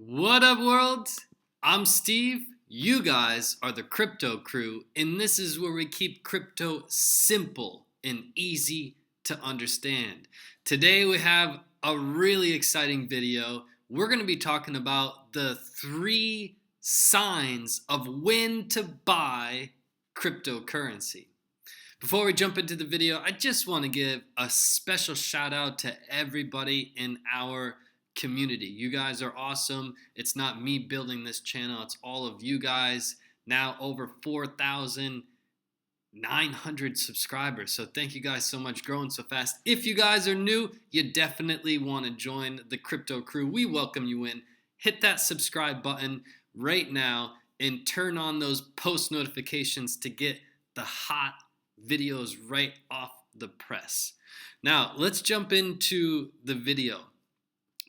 What up, world? I'm Steve. You guys are the crypto crew, and this is where we keep crypto simple and easy to understand. Today, we have a really exciting video. We're going to be talking about the 3 signs of when to buy cryptocurrency. Before we jump into the video, I just want to give a special shout out to everybody in our community. You guys are awesome. It's not me building this channel, it's all of you guys. Now over 4,900 subscribers. So thank you guys so much, growing so fast. If you guys are new, you definitely want to join the crypto crew. We welcome you in. Hit that subscribe button right now and turn on those post notifications to get the hot videos right off the press. Now, let's jump into the video.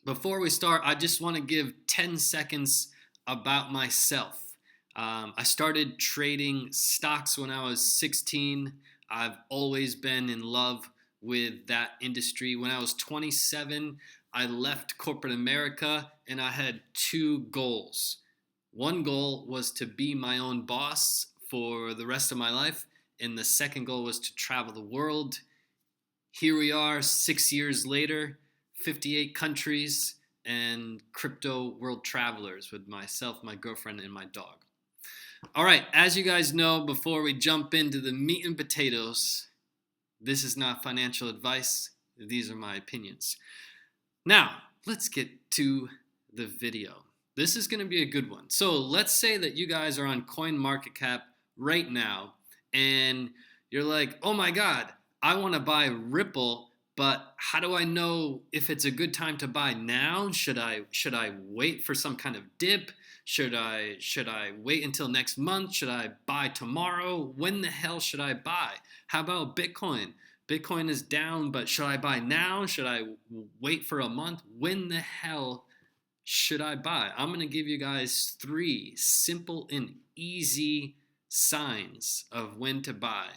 Before we start, I just want to give 10 seconds about myself. I started trading stocks when I was 16. I've always been in love with that industry. When I was 27, I left corporate America and I had 2 goals. One goal was to be my own boss for the rest of my life, and the second goal was to travel the world. Here we are 6 years later, 58 countries, and crypto world travelers with myself, my girlfriend, and my dog. All right, as you guys know, before we jump into the meat and potatoes, this is not financial advice. These are my opinions. Now, let's get to the video. This is going to be a good one. So let's say that you guys are on CoinMarketCap right now, and you're like, oh my God, I want to buy Ripple, but how do I know if it's a good time to buy now? Should I wait for some kind of dip? Should I wait until next month? Should I buy tomorrow? When the hell should I buy? How about Bitcoin? Bitcoin is down, but should I buy now? Should I wait for a month? When the hell should I buy? I'm going to give you guys 3 simple and easy signs of when to buy.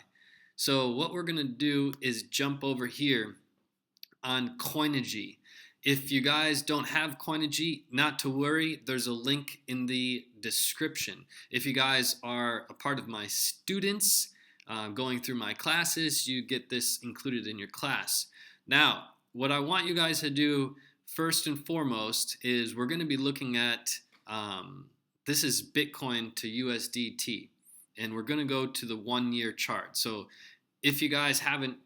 So what we're going to do is jump over here on Coinigy. If you guys don't have Coinigy, not to worry, there's a link in the description. If you guys are a part of my students going through my classes, you get this included in your class. Now, what I want you guys to do first and foremost is we're going to be looking at, this is Bitcoin to USDT. And we're going to go to the 1-year chart. So if you guys haven't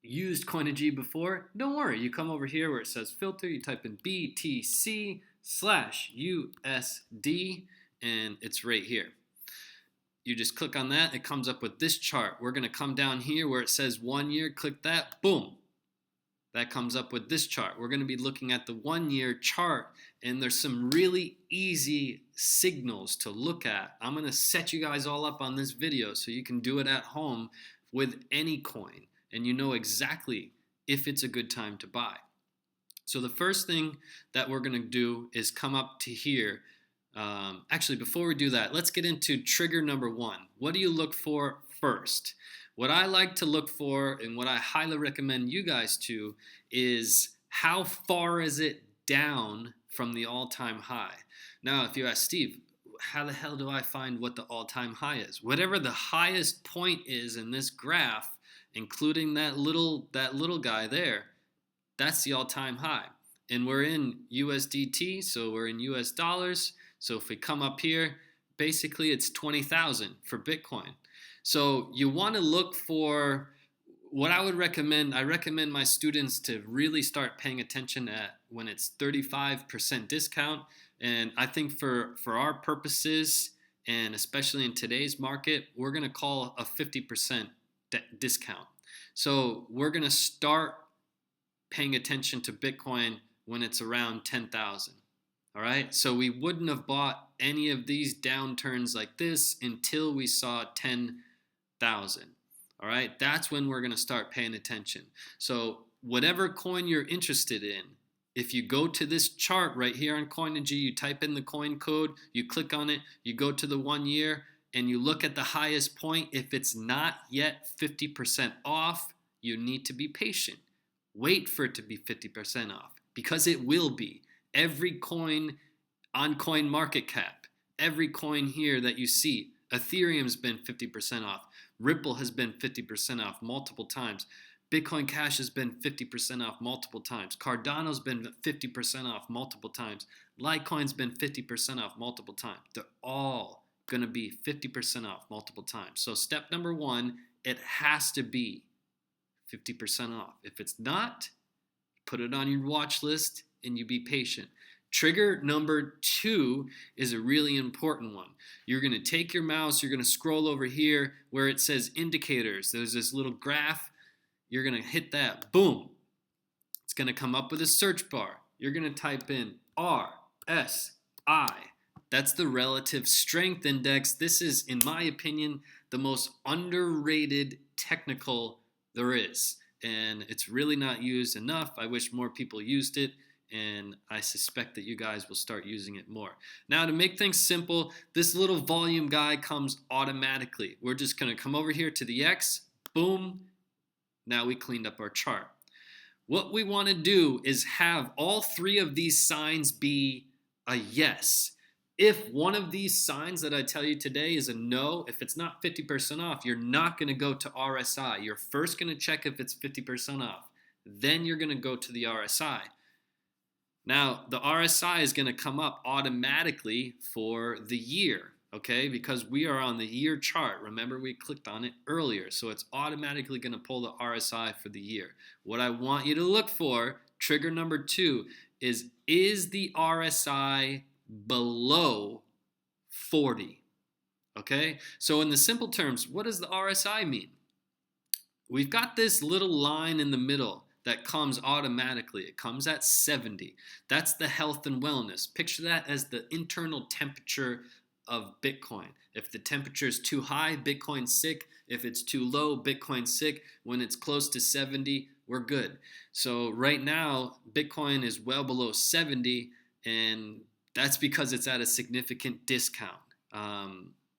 used Coinigy before, don't worry. You come over here where it says filter, you type in BTC/USD, and it's right here. You just click on that. It comes up with this chart. We're going to come down here where it says 1 year. Click that. Boom. That comes up with this chart. We're going to be looking at the 1-year chart, and there's some really easy signals to look at. I'm going to set you guys all up on this video so you can do it at home with any coin, and you know exactly if it's a good time to buy. So the first thing that we're going to do is come up to here. Actually, before we do that, let's get into trigger number 1. What do you look for first? What I like to look for, and what I highly recommend you guys to, is how far is it down from the all-time high? Now, if you ask Steve, how the hell do I find what the all-time high is? Whatever the highest point is in this graph, including that little guy there, that's the all-time high. And we're in USDT, so we're in US dollars. So if we come up here, basically it's 20,000 for Bitcoin. So you want to look for what I would recommend. I recommend my students to really start paying attention at when it's 35% discount. And I think for our purposes, and especially in today's market, we're going to call a 50% discount. So we're going to start paying attention to Bitcoin when it's around 10,000. All right, so we wouldn't have bought any of these downturns like this until we saw 10,000. All right, that's when we're going to start paying attention. So whatever coin you're interested in, if you go to this chart right here on Coinigy, you type in the coin code, you click on it, you go to the 1 year, and you look at the highest point. If it's not yet 50% off, you need to be patient. Wait for it to be 50% off, because it will be. Every coin On coin market cap, every coin here that you see, Ethereum's been 50% off. Ripple has been 50% off multiple times. Bitcoin Cash has been 50% off multiple times. Cardano's been 50% off multiple times. Litecoin's been 50% off multiple times. They're all going to be 50% off multiple times. So step number one, it has to be 50% off. If it's not, put it on your watch list and you be patient. Trigger number two is a really important one. You're going to take your mouse, you're going to scroll over here where it says indicators. There's this little graph. You're going to hit that. Boom. It's going to come up with a search bar. You're going to type in RSI. That's the relative strength index. This is, in my opinion, the most underrated technical there is. And it's really not used enough. I wish more people used it. And I suspect that you guys will start using it more. Now, to make things simple, this little volume guy comes automatically. We're just going to come over here to the X. Boom. Now we cleaned up our chart. What we want to do is have all three of these signs be a yes. If one of these signs that I tell you today is a no, if it's not 50% off, you're not going to go to RSI. You're first going to check if it's 50% off. Then you're going to go to the RSI. Now, the RSI is going to come up automatically for the year, okay? Because we are on the year chart. Remember, we clicked on it earlier. So it's automatically going to pull the RSI for the year. What I want you to look for, trigger number two, is the RSI below 40? Okay? So in the simple terms, what does the RSI mean? We've got this little line in the middle that comes automatically. It comes at 70. That's the health and wellness. Picture that as the internal temperature of Bitcoin. If the temperature is too high, Bitcoin's sick. If it's too low, Bitcoin's sick. When it's close to 70, we're good. So right now, Bitcoin is well below 70, and that's because it's at a significant discount.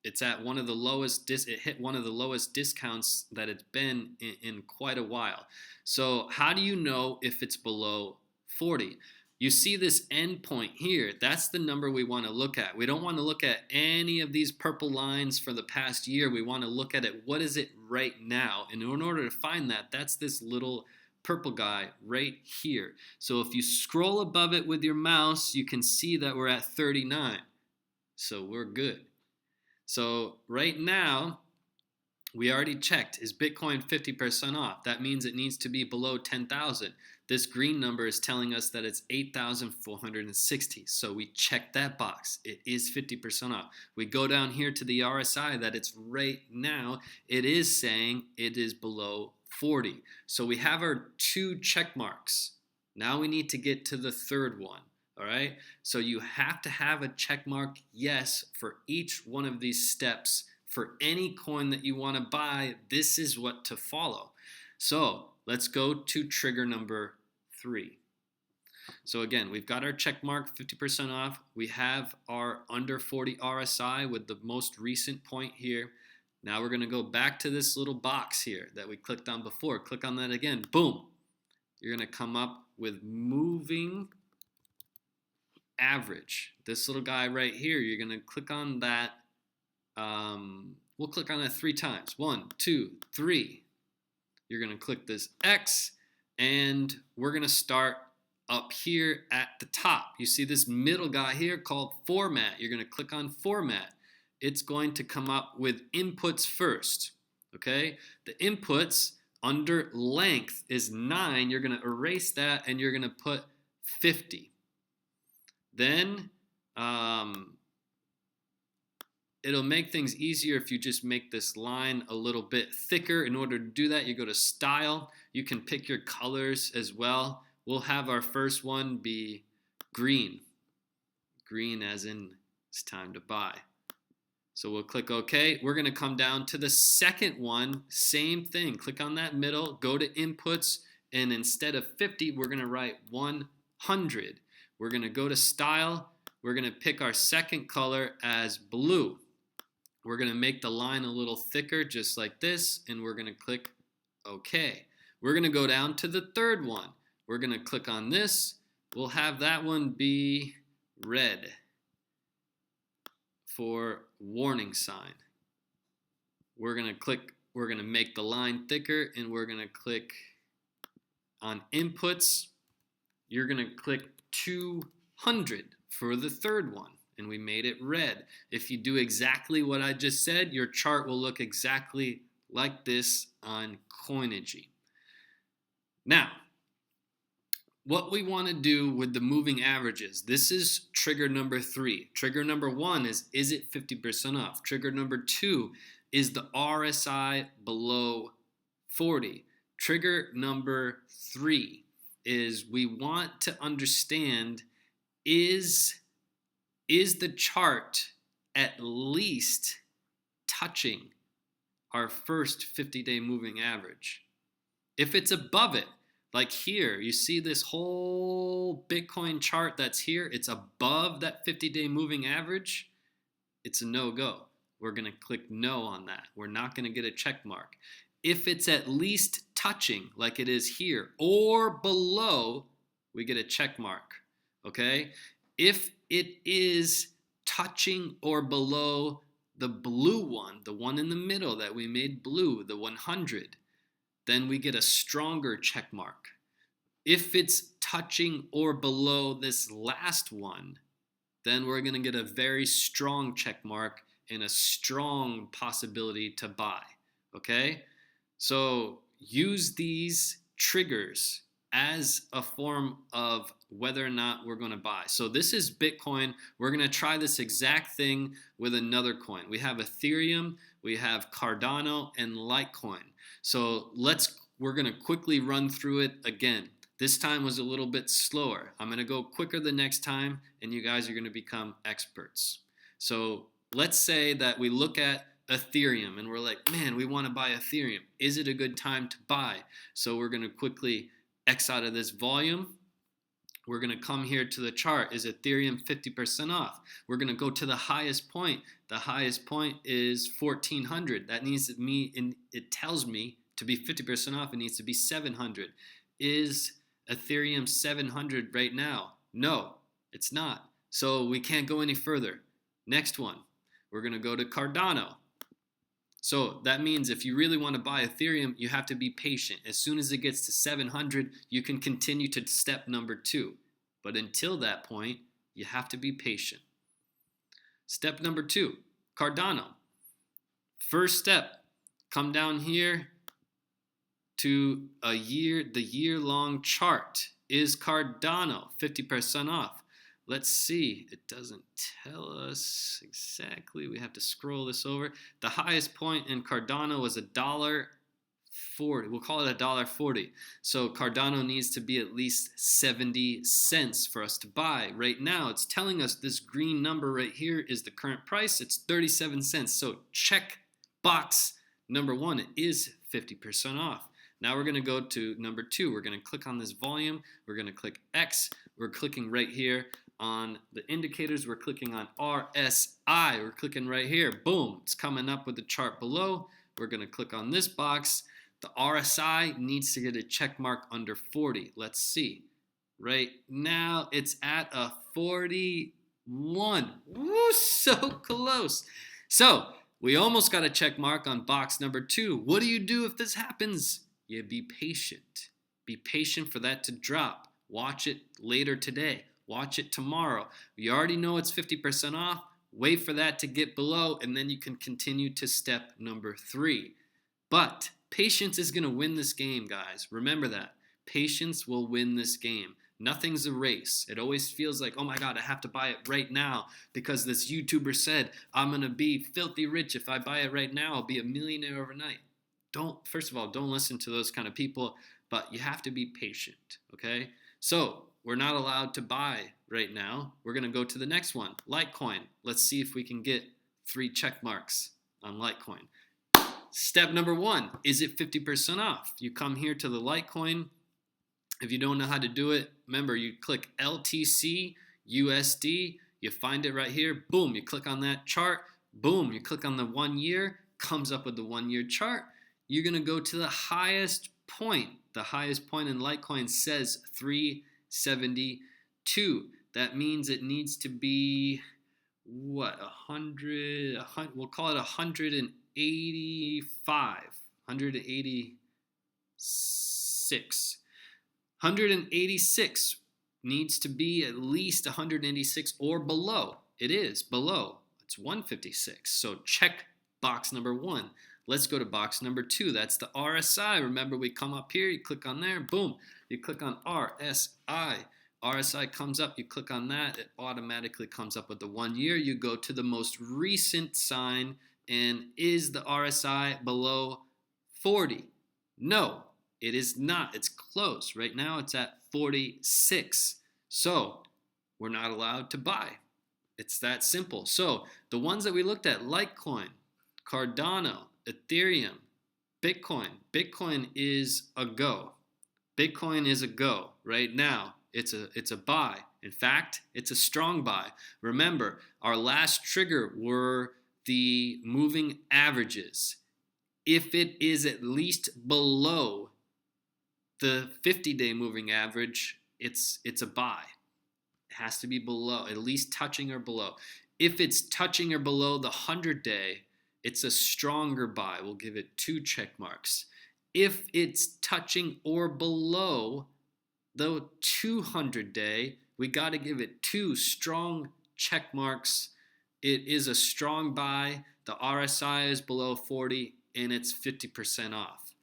It's at one of the lowest. It hit one of the lowest discounts that it's been in quite a while. So how do you know if it's below 40? You see this end point here. That's the number we want to look at. We don't want to look at any of these purple lines for the past year. We want to look at it. What is it right now? And in order to find that, that's this little purple guy right here. So if you scroll above it with your mouse, you can see that we're at 39. So we're good. So right now, we already checked, is Bitcoin 50% off? That means it needs to be below 10,000. This green number is telling us that it's 8,460. So we check that box. It is 50% off. We go down here to the RSI that it's right now. It is saying it is below 40. So we have our two check marks. Now we need to get to the third one. All right, so you have to have a check mark yes for each one of these steps. For any coin that you want to buy, this is what to follow. So let's go to trigger number 3. So again, we've got our check mark 50% off. We have our under 40 RSI with the most recent point here. Now we're going to go back to this little box here that we clicked on before. Click on that again. Boom. You're going to come up with moving average. This little guy right here, you're going to click on that. We'll click on that 3 times. 1, 2, 3. You're going to click this X, and we're going to start up here at the top. You see this middle guy here called format. You're going to click on format. It's going to come up with inputs first. Okay? The inputs under length is 9. You're going to erase that, and you're going to put 50. Then it'll make things easier if you just make this line a little bit thicker. In order to do that, you go to Style. You can pick your colors as well. We'll have our first one be green. Green as in it's time to buy. So we'll click OK. We're going to come down to the second one. Same thing. Click on that middle. Go to Inputs. And instead of 50, we're going to write 100. We're going to go to Style. We're going to pick our second color as blue. We're going to make the line a little thicker just like this, and we're going to click OK. We're going to go down to the third one. We're going to click on this. We'll have that one be red. for warning sign. We're going to make the line thicker, and we're going to click on inputs. You're going to click 200 for the third one, and we made it red. If you do exactly what I just said, your chart will look exactly like this on Coinigy. Now, what we want to do with the moving averages, this is trigger number 3. Trigger number 1 is it 50% off? Trigger number 2 is the RSI below 40. Trigger number 3 is we want to understand, is the chart at least touching our first 50-day moving average? If it's above it, like here, you see this whole Bitcoin chart that's here, it's above that 50-day moving average, it's a no-go. We're going to click no on that. We're not going to get a check mark. If it's at least touching, like it is here, or below, we get a check mark, okay? If it is touching or below the blue one, the one in the middle that we made blue, the 100, then we get a stronger check mark. If it's touching or below this last one, then we're going to get a very strong check mark and a strong possibility to buy, okay? So use these triggers as a form of whether or not we're going to buy. So this is Bitcoin. We're going to try this exact thing with another coin. We have Ethereum, we have Cardano, and Litecoin. So we're going to quickly run through it again. This time was a little bit slower. I'm going to go quicker the next time, and you guys are going to become experts. So let's say that we look at Ethereum and we're like, man, we want to buy Ethereum. Is it a good time to buy? So we're going to quickly X out of this volume. We're going to come here to the chart. Is Ethereum 50% off? We're going to go to the highest point. The highest point is 1400. That needs to be, it tells me to be 50% off, it needs to be 700. Is Ethereum 700 right now? No, it's not. So we can't go any further. Next one, we're going to go to Cardano. So that means if you really want to buy Ethereum, you have to be patient. As soon as it gets to 700, you can continue to step number 2. But until that point, you have to be patient. Step number 2, Cardano. First step, come down here to the year-long chart. Is Cardano 50% off? Let's see. It doesn't tell us exactly. We have to scroll this over. The highest point in Cardano was $1.40. We'll call it $1.40. So Cardano needs to be at least 70 cents for us to buy. Right now, it's telling us this green number right here is the current price. It's 37 cents. So check box number 1. It is 50% off. Now we're going to go to number 2. We're going to click on this volume. We're going to click X. We're clicking right here on the indicators. We're clicking on RSI. We're clicking right here. Boom. It's coming up with the chart below. We're going to click on this box. The RSI needs to get a check mark under 40. Let's see. Right now it's at a 41. Woo, so close. So we almost got a check mark on box number 2. What do you do if this happens? You be patient. Be patient for that to drop. Watch it later today. Watch it tomorrow. You already know it's 50% off. Wait for that to get below, and then you can continue to step number 3. But patience is going to win this game, guys. Remember that. Patience will win this game. Nothing's a race. It always feels like, oh my God, I have to buy it right now because this YouTuber said I'm going to be filthy rich. If I buy it right now, I'll be a millionaire overnight. First of all, don't listen to those kind of people, but you have to be patient, okay? So we're not allowed to buy right now. We're going to go to the next one, Litecoin. Let's see if we can get 3 check marks on Litecoin. Step number 1, is it 50% off? You come here to the Litecoin. If you don't know how to do it, remember you click LTC USD. You find it right here. Boom, you click on that chart. Boom, you click on the 1 year. Comes up with the 1 year chart. You're going to go to the highest point. The highest point in Litecoin says 372. That means it needs to be what, 100, we'll call it 185, 186. 186 needs to be at least 186 or below. It is below. It's 156. So check box number 1. Let's go to box number 2. That's the RSI. Remember, we come up here, you click on there, boom. You click on RSI. RSI comes up, you click on that, it automatically comes up with the 1 year. You go to the most recent sign, and is the RSI below 40? No, it is not. It's close. Right now it's at 46. So we're not allowed to buy. It's that simple. So the ones that we looked at, Litecoin, Cardano, Ethereum, Bitcoin. Bitcoin is a go. Bitcoin is a go right now. It's a buy. In fact, it's a strong buy. Remember, our last trigger were the moving averages. If it is at least below the 50-day moving average, it's a buy. It has to be below, at least touching or below. If it's touching or below the 100-day, it's a stronger buy. We'll give it 2 check marks. If it's touching or below the 200-day, we got to give it 2 strong check marks. It is a strong buy. The RSI is below 40, and it's 50% off.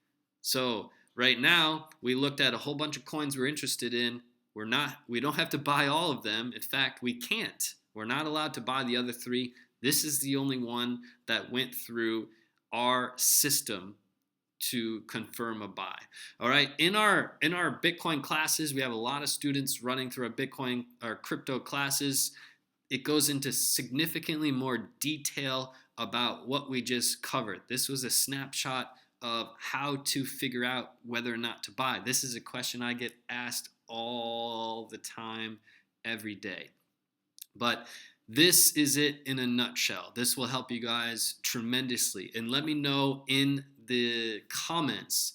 So right now, we looked at a whole bunch of coins we're interested in. We don't have to buy all of them. In fact, we can't. We're not allowed to buy the other 3. This is the only one that went through our system to confirm a buy. All right, in our Bitcoin classes, we have a lot of students running through our crypto classes. It goes into significantly more detail about what we just covered. This was a snapshot of how to figure out whether or not to buy. This is a question I get asked all the time, every day. But this is it in a nutshell. This will help you guys tremendously. And let me know in the comments,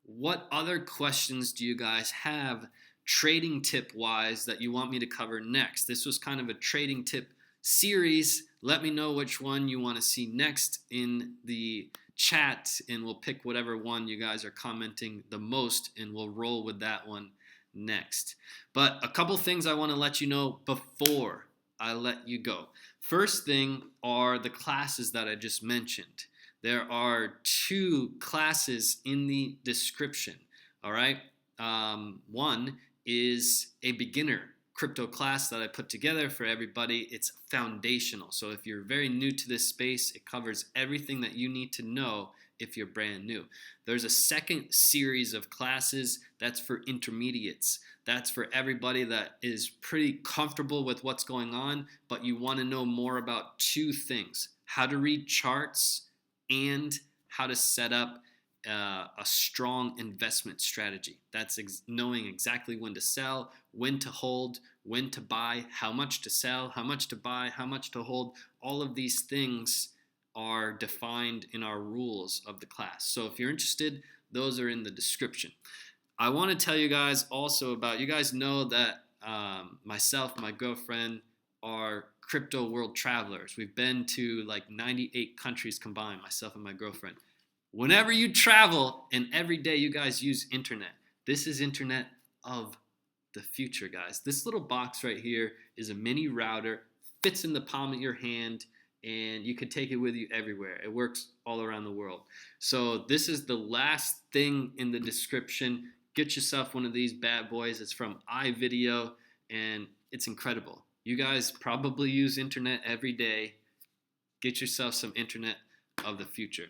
what other questions do you guys have trading tip wise that you want me to cover next? This was kind of a trading tip series. Let me know which one you want to see next in the chat, and we'll pick whatever one you guys are commenting the most, and we'll roll with that one next. But a couple things I want to let you know before I let you go. First thing are the classes that I just mentioned. There are 2 classes in the description. All right. One is a beginner crypto class that I put together for everybody. It's foundational. So if you're very new to this space, it covers everything that you need to know if you're brand new. There's a second series of classes that's for intermediates. That's for everybody that is pretty comfortable with what's going on, but you want to know more about 2 things: how to read charts and how to set up a strong investment strategy. That's knowing exactly when to sell, when to hold, when to buy, how much to sell, how much to buy, how much to hold. All of these things are defined in our rules of the class. So if you're interested, those are in the description. I want to tell you guys also about, you guys know that myself, my girlfriend, are crypto world travelers. We've been to like 98 countries combined, myself and my girlfriend. Whenever you travel and every day you guys use internet, this is internet of the future, guys. This little box right here is a mini router, fits in the palm of your hand, and you can take it with you everywhere. It works all around the world. So this is the last thing in the description. Get yourself one of these bad boys. It's from iVideo, and it's incredible. You guys probably use internet every day. Get yourself some internet of the future.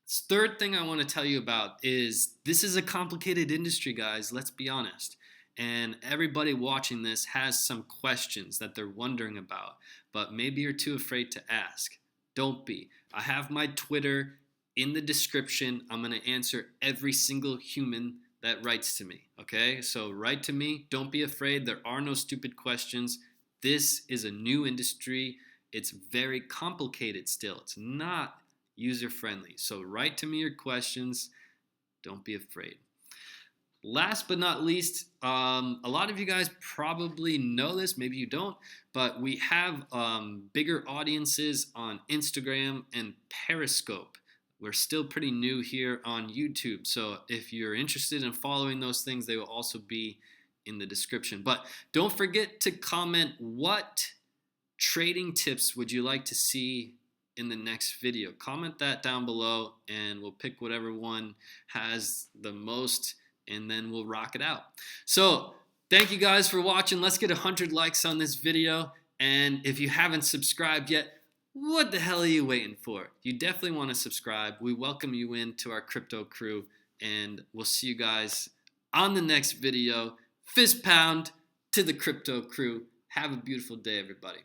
Third thing I want to tell you about is this is a complicated industry, guys. Let's be honest. And everybody watching this has some questions that they're wondering about, but maybe you're too afraid to ask. Don't be. I have my Twitter in the description. I'm going to answer every single human that writes to me. Okay? So write to me. Don't be afraid. There are no stupid questions. This is a new industry. It's very complicated still. It's not user-friendly. So write to me your questions. Don't be afraid. Last but not least, a lot of you guys probably know this, maybe you don't, but we have bigger audiences on Instagram and Periscope. We're still pretty new here on YouTube, so if you're interested in following those things, they will also be in the description. But don't forget to comment what trading tips would you like to see in the next video. Comment that down below and we'll pick whatever one has the most and then we'll rock it out. So thank you guys for watching. Let's get 100 likes on this video. And if you haven't subscribed yet, what the hell are you waiting for? You definitely want to subscribe. We welcome you into our crypto crew and we'll see you guys on the next video. Fist pound to the crypto crew. Have a beautiful day, everybody.